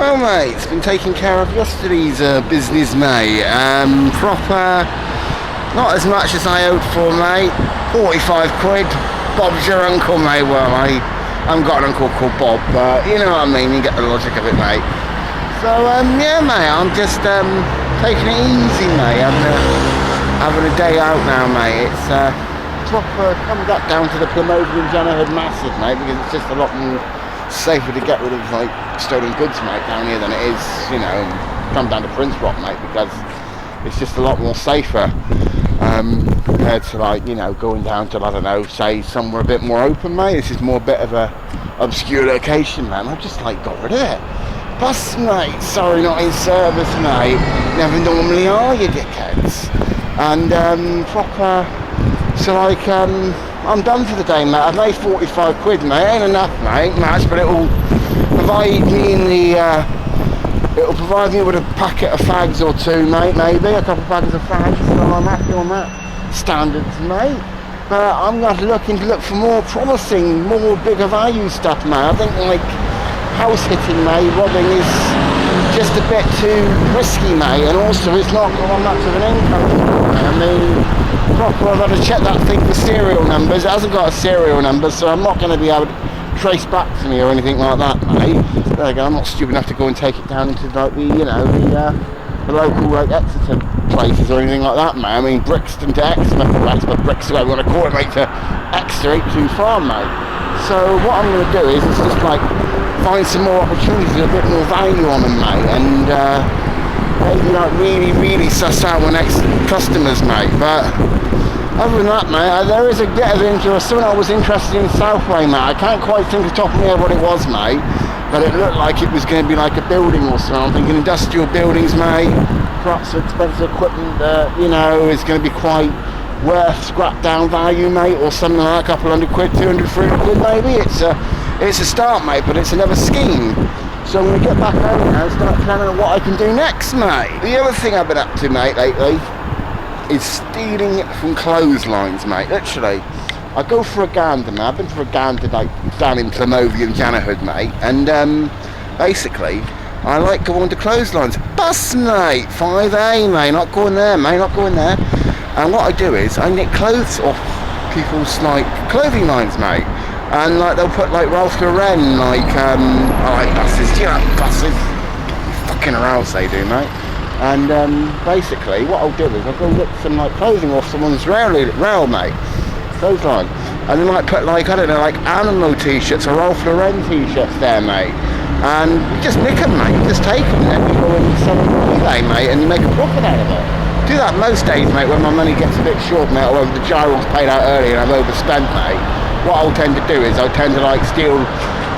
Well, mate, it's been taking care of yesterday's business, mate. Proper, not as much as I hoped for, mate. 45 quid. Bob's your uncle, mate. Well, I haven't got an uncle called Bob, but you know what I mean. You get the logic of it, mate. So, yeah, mate, I'm just taking it easy, mate. I'm having a day out now, mate. It's proper come back down to the Exmouth Massive, mate, because it's just a lot more safer to get rid of like stolen goods, mate, down here than it is, you know, come down to Princerock, mate, because it's just a lot more safer compared to, like, you know, going down to, I don't know, say somewhere a bit more open, mate. This is more a bit of a obscure location, man. I've just like got rid of it. Bus, mate, sorry, not in service, mate. Never normally are, you dickheads. And proper, so like I'm done for the day, mate. I've made 45 quid, mate. Ain't enough, mate, much, but it'll provide me with a packet of fags or two, mate, maybe a couple of bags of fags. So I'm happy on that standards, mate. But I'm not looking to look for more promising, more bigger value stuff, mate. I think like house hitting, mate, robbing is just a bit too risky, mate, and also it's not got much of an income. I mean, proper, I've had to check that thing for serial numbers. It hasn't got a serial number, so I'm not going to be able to trace back to me or anything like that, mate. There you go. I'm not stupid enough to go and take it down into like the, you know, the local like Exeter places or anything like that, mate. I mean, Brixton to Exmouth, Brixton, whatever you want to call it, mate, to Exeter ain't too far, mate. So what I'm going to do is just like find some more opportunities, a bit more value on them, mate, and maybe like really suss out my next customers, mate. But other than that, mate, there is a bit of interest. Something I was interested in Southway, mate. I can't quite think off the top of my head what it was, mate, but it looked like it was going to be like a building or something. I'm thinking industrial buildings, mate, perhaps expensive equipment that, you know, is going to be quite worth scrap down value, mate, or something like a couple hundred quid, 200, 300 quid maybe. It's a start, mate, but it's another scheme. So I'm going to get back home now and start planning on what I can do next, mate. The other thing I've been up to, mate, lately is stealing from clotheslines, mate. Literally, I go for a gander, mate. I've been for a gander like down in Plymouth and Janahood, mate, and basically I like going to clotheslines. Bus, mate, 5A, mate, not going there, mate, not going there. And what I do is I nick clothes off people's like clothing lines, mate. And like they'll put like Ralph Lauren, like I like buses, do you like buses? Fucking aroused they do, mate. And basically what I'll do is I'll go look some like clothing off someone's rail, mate, clothesline. And they might put like, I don't know, like Animal t-shirts or Ralph Lauren t-shirts there, mate. And you just nick them, mate, you just take them and you go and sell them on eBay, mate, and you make a profit out of it. Do that most days, mate, when my money gets a bit short, mate, or the gyro's paid out early and I've overspent, mate. What I'll tend to do is I'll tend to like steal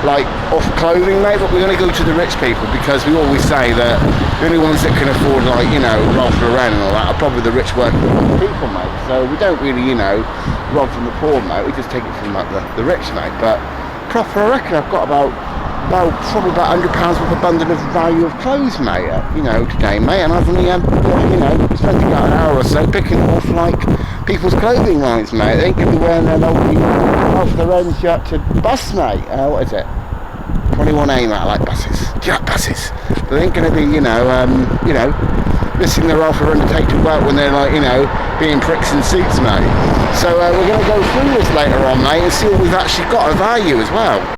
like off clothing, mate, but we're going to go to the rich people because we always say that the only ones that can afford, like, you know, Ralph Lauren and all that are probably the rich working people, mate. So we don't really, you know, rob from the poor, mate. We just take it from like the rich, mate. But proper, I reckon I've got probably about £100 worth of bundle of value of clothes, mate, you know, today, mate, and I've only, you know, spent about an hour or so picking off, like, people's clothing lines, mate. They ain't going to be wearing their lovely off their own shirt to bus, mate. What is it? 21A, mate, I like buses. Do you like buses? But they ain't going to be, you know, missing their Ralph Lauren to take to work when they're, like, you know, being pricks in suits, mate. So we're going to go through this later on, mate, and see what we've actually got of value as well.